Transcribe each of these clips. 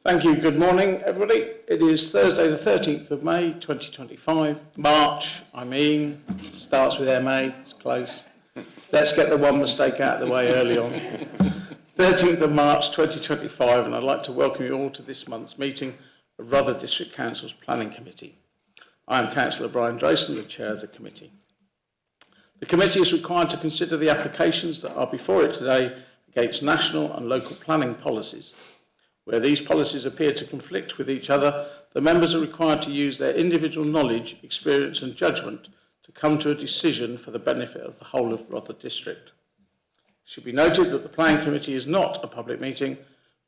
Thank you. Good morning, everybody. It is Thursday, the 13th of May, 2025. March, starts with MA, it's close. Let's get the one mistake out of the way early on. 13th of March, 2025, and I'd like to welcome you all to this month's meeting of Rother District Council's Planning Committee. I am Councillor Brian Drayson, the Chair of the Committee. The Committee is required to consider the applications that are before it today against national and local planning policies. Where these policies appear to conflict with each other, the members are required to use their individual knowledge, experience and judgment to come to a decision for the benefit of the whole of Rother District. It should be noted that the Planning Committee is not a public meeting,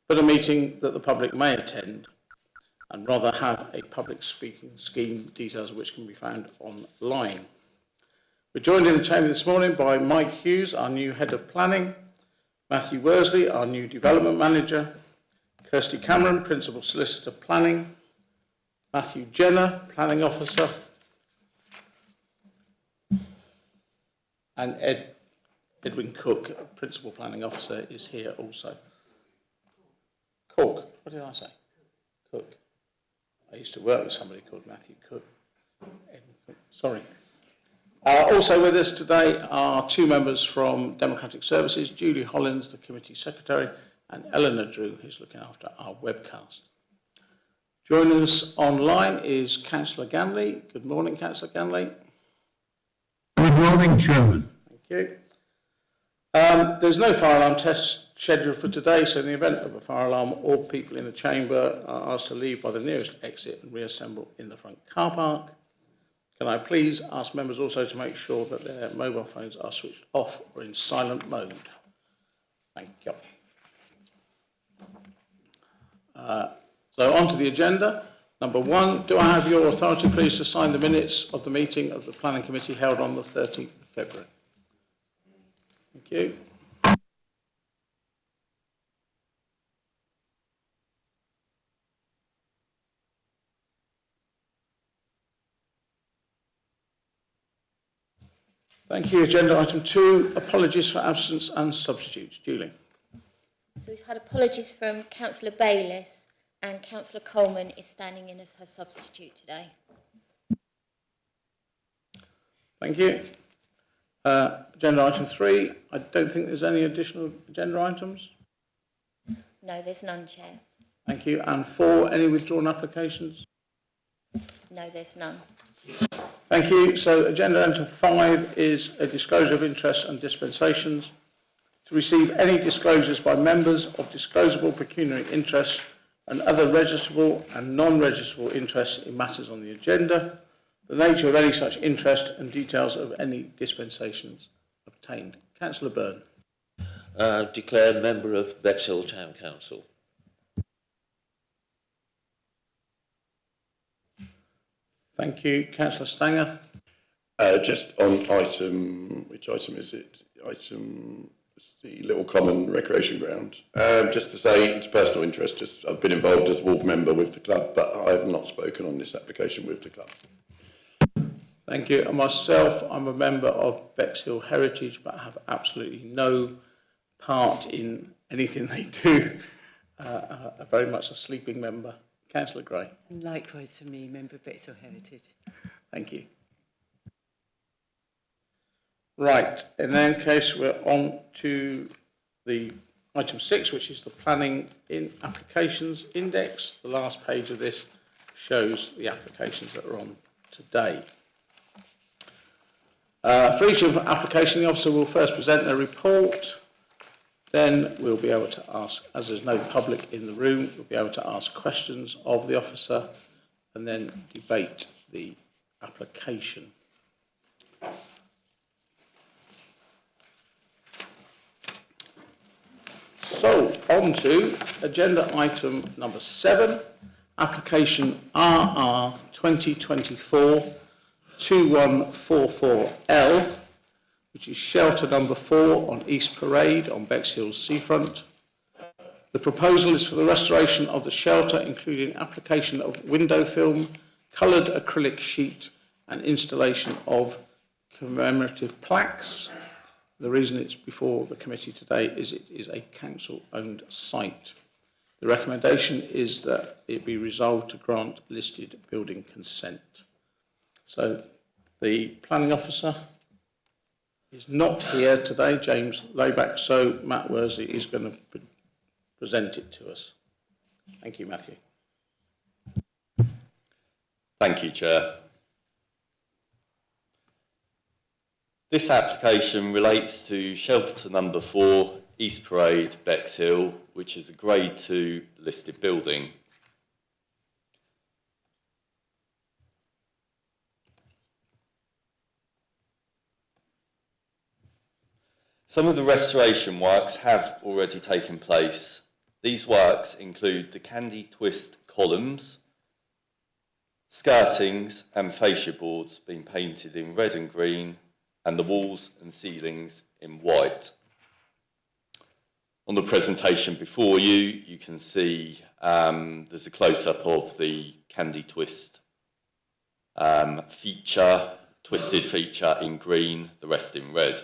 but a meeting that the public may attend and rather have a public speaking scheme, details of which can be found online. We're joined in the chamber this morning by Mike Hughes, our new Head of Planning, Matthew Worsley, our new Development Manager, Kirsty Cameron, Principal Solicitor Planning, Matthew Jenner, Planning Officer, and Edwin Cook, Principal Planning Officer, is here also. Cook, what did I say? Cook. I used to work with somebody called Matthew Cook. Edwin Cook. Sorry. Also with us today are two members from Democratic Services, Julie Hollins, the Committee Secretary, and Eleanor Drew, who's looking after our webcast. Joining us online is Councillor Ganley. Good morning, Councillor Ganley. Good morning, Chairman. Thank you. There's no fire alarm test scheduled for today, so in the event of a fire alarm, all people in the chamber are asked to leave by the nearest exit and reassemble in the front car park. Can I please ask members also to make sure that their mobile phones are switched off or in silent mode? Thank you. So on to the agenda. Number one, do I have your authority, please, to sign the minutes of the meeting of the Planning Committee held on the 13th of February? Thank you. Thank you. Agenda item 2, apologies for absence and substitutes. Julie. So we've had apologies from Councillor Bayliss, and Councillor Coleman is standing in as her substitute today. Thank you. Agenda item 3, I don't think there's any additional agenda items. No, there's none, Chair. Thank you. And 4, any withdrawn applications? No, there's none. Thank you. So agenda item 5 is a disclosure of interests and dispensations. To receive any disclosures by members of disclosable pecuniary interests and other registrable and non-registrable interests in matters on the agenda, the nature of any such interest and details of any dispensations obtained. Councillor Byrne. Declared member of Bexhill Town Council. Thank you. Councillor Stanger. Just on item, which item is it? Item, the Little Common Recreation Ground. Just to say, it's personal interest. I've been involved as ward member with the club, but I have not spoken on this application with the club. Thank you. And myself, I'm a member of Bexhill Heritage, but I have absolutely no part in anything they do. Very much a sleeping member. Councillor Gray. And likewise for me, member of Bexhill Heritage. Thank you. Right, in that case, we're on to the item 6, which is the Planning in Applications Index. The last page of this shows the applications that are on today. For each application, the officer will first present their report. Then we'll be able to ask, as there's no public in the room, we'll be able to ask questions of the officer and then debate the application. So, on to agenda item number 7, application RR 2024-2144L, which is shelter number 4 on East Parade on Bexhill's seafront. The proposal is for the restoration of the shelter, including application of window film, coloured acrylic sheet and installation of commemorative plaques. The reason it's before the committee today is it is a council-owned site. The recommendation is that it be resolved to grant listed building consent. So the planning officer is not here today, James Layback, so Matt Worsley is going to present it to us. Thank you, Matthew. Thank you, Chair. This application relates to shelter number 4, East Parade, Bexhill, which is a Grade 2 listed building. Some of the restoration works have already taken place. These works include the candy twist columns, skirtings and fascia boards being painted in red and green, and the walls and ceilings in white. On the presentation before you, you can see there's a close-up of the candy twist feature, twisted feature in green, the rest in red.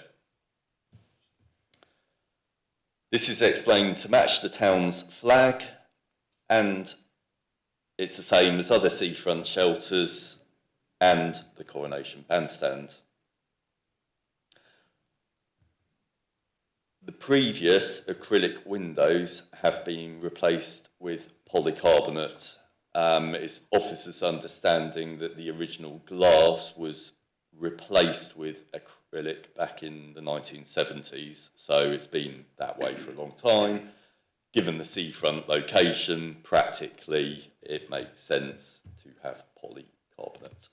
This is explained to match the town's flag, and it's the same as other seafront shelters and the Coronation Bandstand. The previous acrylic windows have been replaced with polycarbonate. It's officers' understanding that the original glass was replaced with acrylic back in the 1970s, so it's been that way for a long time. Given the seafront location, practically it makes sense to have polycarbonate.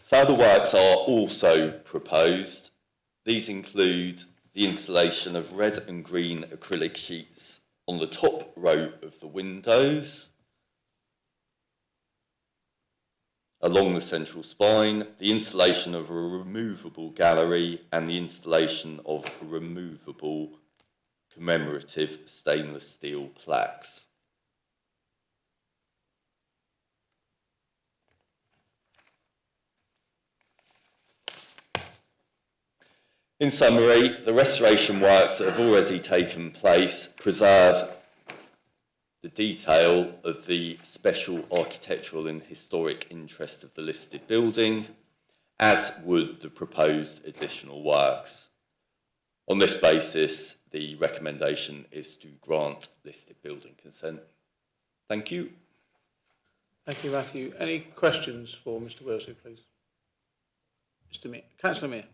Further works are also proposed. These include the installation of red and green acrylic sheets on the top row of the windows, along the central spine, the installation of a removable gallery, and the installation of removable commemorative stainless steel plaques. In summary, the restoration works that have already taken place preserve the detail of the special architectural and historic interest of the listed building, as would the proposed additional works. On this basis, the recommendation is to grant listed building consent. Thank you. Thank you, Matthew. Any questions for Mr Worsley, please? Mr Mear. Councillor Mear.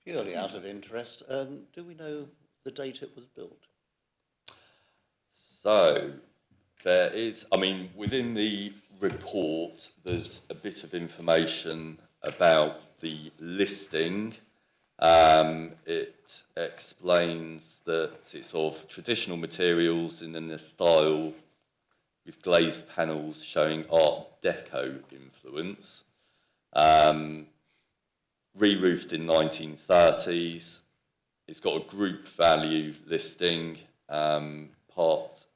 Purely out of interest, do we know the date it was built? So, there is, within the report, there's a bit of information about the listing. It explains that it's of traditional materials and in a style with glazed panels showing Art Deco influence. Re-roofed in 1930s. It's got a group value listing, part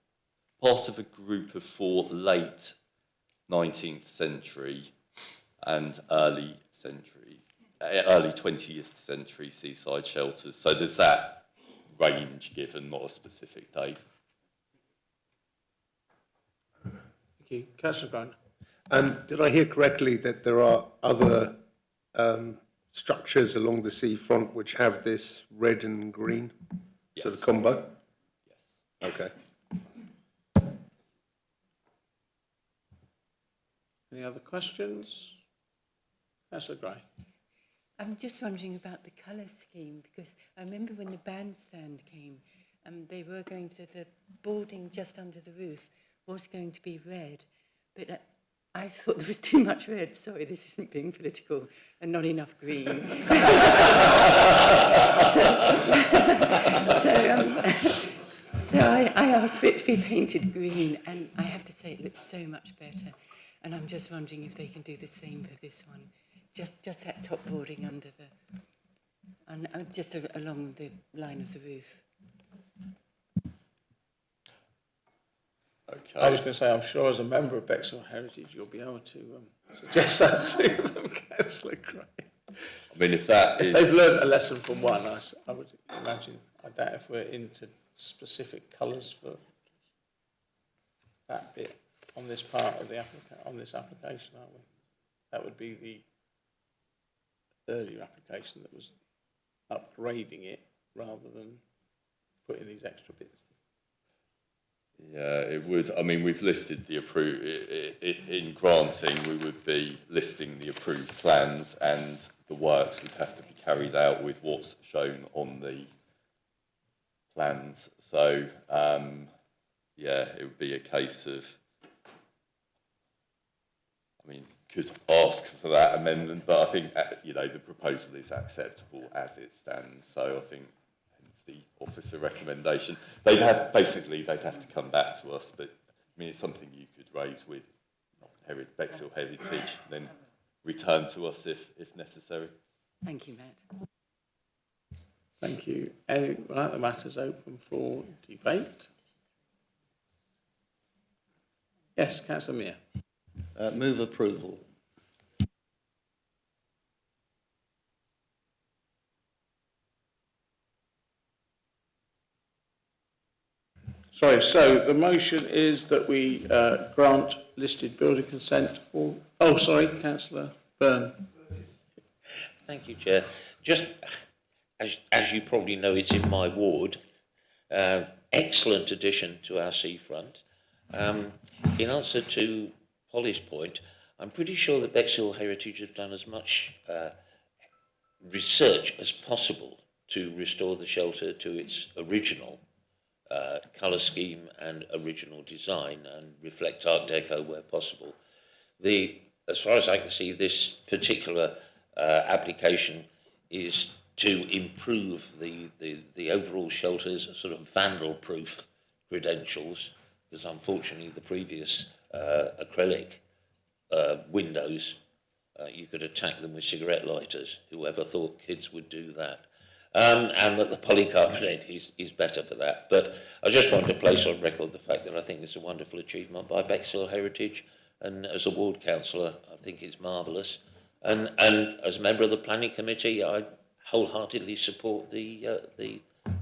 of a group of 4 late 19th century and early 20th century seaside shelters. So there's that range given, not a specific date. Thank you. Councillor Griner. Did I hear correctly that there are other structures along the seafront which have this red and green? Yes. So the combo? Yes. Okay. Any other questions? Councillor Gray. I'm just wondering about the colour scheme, because I remember when the bandstand came, they were going to, the boarding just under the roof was going to be red, but I thought there was too much red. Sorry, this isn't being political, and not enough green. So I asked for it to be painted green, and I have to say it looks so much better. And I'm just wondering if they can do the same for this one. Just that top boarding under the, just along the line of the roof. Okay. I was going to say, I'm sure as a member of Bexhill Heritage, you'll be able to suggest that to them, Councillor Gray. If that If is... they've learned a lesson from one, I would imagine, I doubt if we're into specific colours for that bit on this part of the application, aren't we? That would be the earlier application that was upgrading it rather than putting these extra bits. Yeah, it would. I mean, we've listed the approved, in granting, we would be listing the approved plans, and the works would have to be carried out with what's shown on the plans. So, yeah, it would be a case of, I mean, could ask for that amendment, but I think, you know, the proposal is acceptable as it stands. So I think the officer recommendation. They'd have to come back to us, but I mean, it's something you could raise with Bexhill Heritage, then return to us if necessary. Thank you, Matt. Thank you. Right, the matter's open for debate. Yes, Councillor Mear. Move approval. Sorry, so the motion is that we grant listed building consent. Oh, sorry, Councillor Byrne. Thank you, Chair. Just as you probably know, it's in my ward. Excellent addition to our seafront. In answer to Polly's point, I'm pretty sure that Bexhill Heritage have done as much research as possible to restore the shelter to its original colour scheme and original design and reflect Art Deco where possible. As far as I can see, this particular application is to improve the overall shelter's sort of vandal-proof credentials, because unfortunately the previous acrylic windows, you could attack them with cigarette lighters. Whoever thought kids would do that? And that the polycarbonate is better for that. But I just want to place on record the fact that I think it's a wonderful achievement by Bexhill Heritage, and as a ward councillor, I think it's marvellous. And as a member of the planning committee, I wholeheartedly support the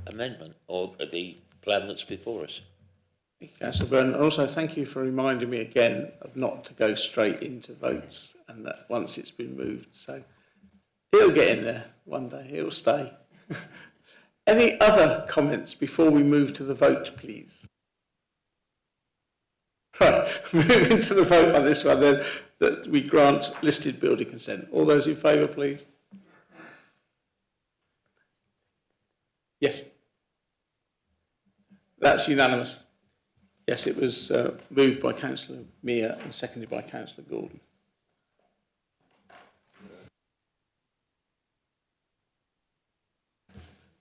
amendment or the plan that's before us. Thank you, Councillor Byrne. Also, thank you for reminding me again of not to go straight into votes, and that once it's been moved. So he'll get in there one day, he'll stay. Any other comments before we move to the vote, please? Right, moving to the vote on this one then, that we grant listed building consent. All those in favour, please? Yes. That's unanimous. Yes, it was moved by Councillor Mear and seconded by Councillor Gordon.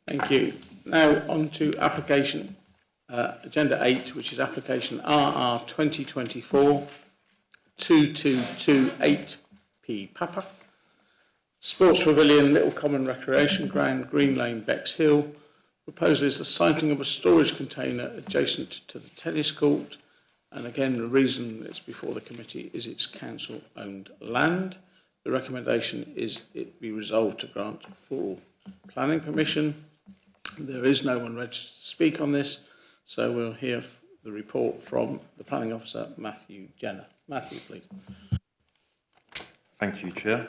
Thank you. Now on to application, agenda 8, which is application RR 2024-2228P Papa. Sports Pavilion, Little Common Recreation Ground, Green Lane, Bexhill. Proposal is the siting of a storage container adjacent to the tennis court. And again, the reason it's before the committee is it's council-owned land. The recommendation is it be resolved to grant full planning permission. There is no one registered to speak on this, so we'll hear the report from the planning officer, Matthew Jenner. Matthew, please. Thank you, Chair.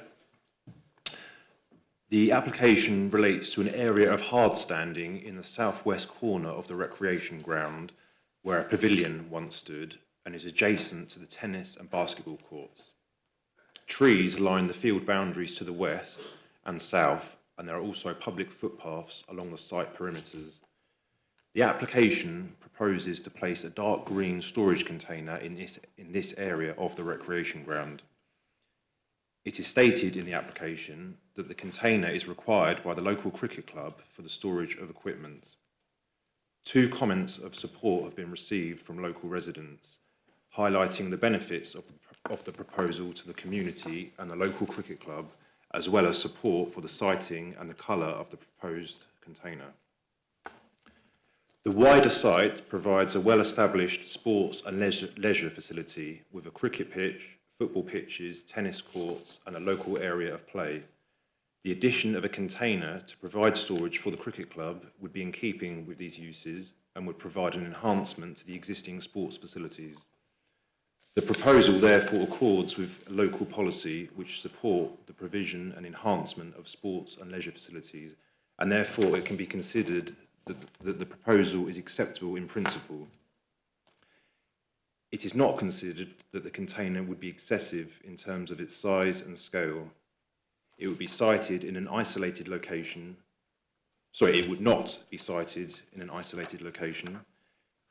The application relates to an area of hard standing in the southwest corner of the recreation ground where a pavilion once stood and is adjacent to the tennis and basketball courts. Trees line the field boundaries to the west and south, and there are also public footpaths along the site perimeters. The application proposes to place a dark green storage container in this area of the recreation ground. It is stated in the application that the container is required by the local cricket club for the storage of equipment. 2 comments of support have been received from local residents, highlighting the benefits of the proposal to the community and the local cricket club, as well as support for the siting and the colour of the proposed container. The wider site provides a well-established sports and leisure facility with a cricket pitch, football pitches, tennis courts and a local area of play. The addition of a container to provide storage for the cricket club would be in keeping with these uses and would provide an enhancement to the existing sports facilities. The proposal therefore accords with local policy which support the provision and enhancement of sports and leisure facilities, and therefore it can be considered that the proposal is acceptable in principle. It is not considered that the container would be excessive in terms of its size and scale. It would be sited in an isolated location. Sorry, it would not be sited in an isolated location,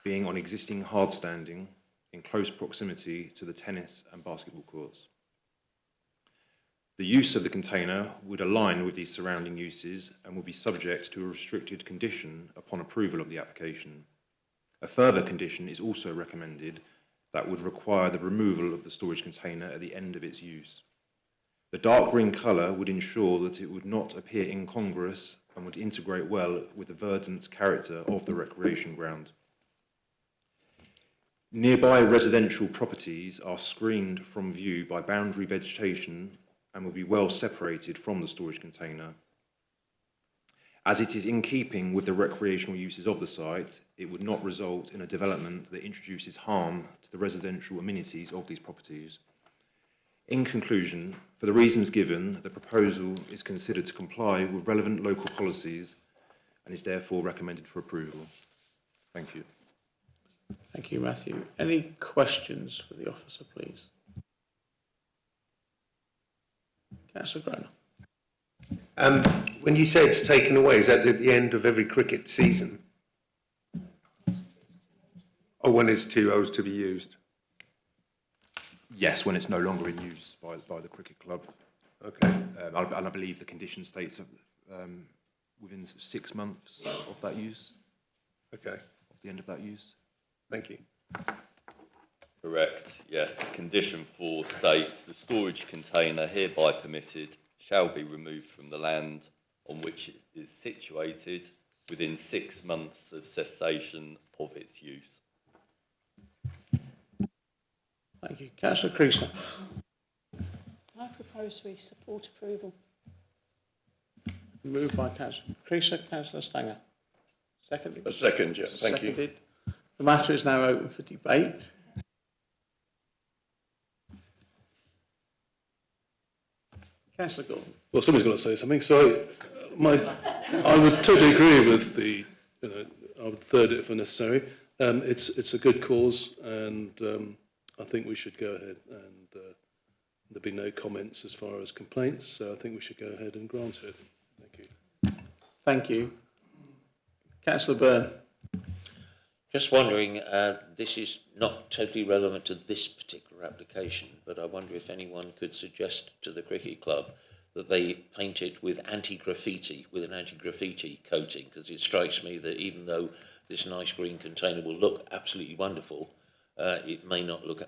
being on existing hard standing in close proximity to the tennis and basketball courts. The use of the container would align with these surrounding uses and would be subject to a restricted condition upon approval of the application. A further condition is also recommended that would require the removal of the storage container at the end of its use. The dark green colour would ensure that it would not appear incongruous and would integrate well with the verdant character of the recreation ground. Nearby residential properties are screened from view by boundary vegetation and will be well separated from the storage container. As it is in keeping with the recreational uses of the site, it would not result in a development that introduces harm to the residential amenities of these properties. In conclusion, for the reasons given, the proposal is considered to comply with relevant local policies and is therefore recommended for approval. Thank you. Thank you, Matthew. Any questions for the officer, please? Councillor Groner. When you say it's taken away, is that at the end of every cricket season? Or when it's too old to be used? Yes, when it's no longer in use by the cricket club. Okay. And I believe the condition states within 6 months of that use. Okay. Of the end of that use. Thank you. Correct, yes. Condition 4 states the storage container hereby permitted shall be removed from the land on which it is situated within 6 months of cessation of its use. Thank you. Councillor Creaser. I propose we support approval. Moved by Councillor Creaser. Councillor Stanger. Seconded. A second, yeah, thank you. Seconded. The matter is now open for debate. Councillor Gordon. Well, somebody's got to say something. So I would totally agree with I would third it if necessary. It's a good cause, and I think we should go ahead, and there'll be no comments as far as complaints, so I think we should go ahead and grant it. Thank you. Thank you. Councillor Byrne. Just wondering, this is not totally relevant to this particular application, but I wonder if anyone could suggest to the cricket club that they paint it with anti-graffiti, with an anti-graffiti coating, because it strikes me that even though this nice green container will look absolutely wonderful, it may not look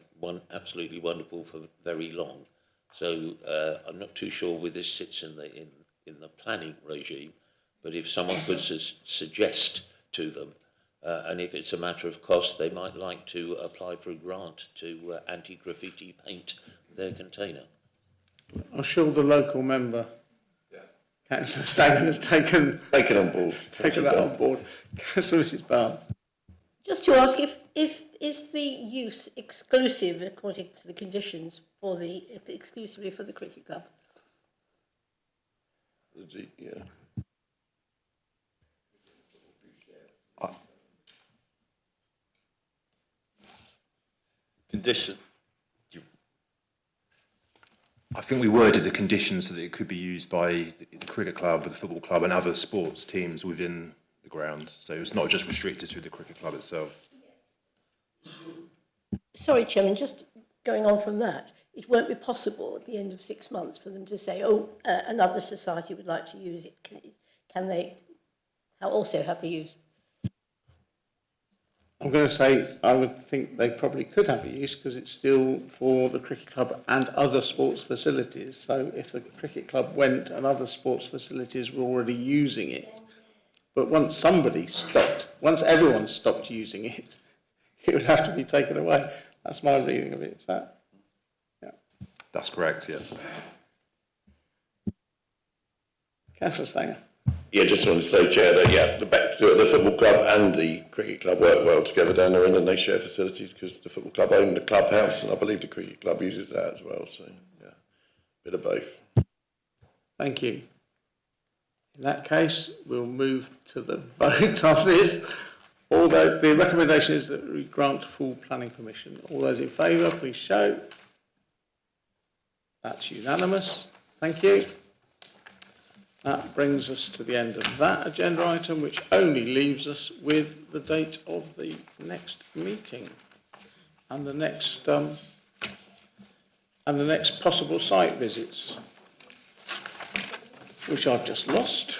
absolutely wonderful for very long. So I'm not too sure where this sits in the planning regime, but if someone could suggest to them, and if it's a matter of cost, they might like to apply for a grant to anti-graffiti paint their container. I'm sure the local member, Councillor Stanger, has taken on board. that on board. Councillor Mrs Barnes. Just to ask if is the use exclusive according to the conditions for exclusively for the cricket club? Yeah. Condition. I think we worded the conditions so that it could be used by the cricket club, the football club and other sports teams within the ground. So it's not just restricted to the cricket club itself. Sorry, Chairman, just going on from that, it won't be possible at the end of 6 months for them to say, another society would like to use it. Can they also have the use? I'm going to say I would think they probably could have a use because it's still for the cricket club and other sports facilities. So if the cricket club went and other sports facilities were already using it, but once everyone stopped using it, it would have to be taken away. That's my reading of it. Is that? Yeah. That's correct, yeah. Councillor Stanger. Yeah, just wanted to say, Chair, that the football club and the cricket club work well together down there, and they share facilities because the football club own the clubhouse, and I believe the cricket club uses that as well. So, yeah, bit of both. Thank you. In that case, we'll move to the vote on this. Although the recommendation is that we grant full planning permission. All those in favour, please show. That's unanimous. Thank you. That brings us to the end of that agenda item, which only leaves us with the date of the next meeting and the next possible site visits, which I've just lost.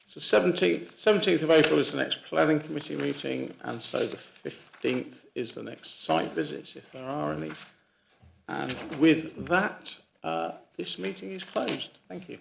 So 17th of April is the next planning committee meeting, and so the 15th is the next site visits, if there are any. And with that, this meeting is closed. Thank you.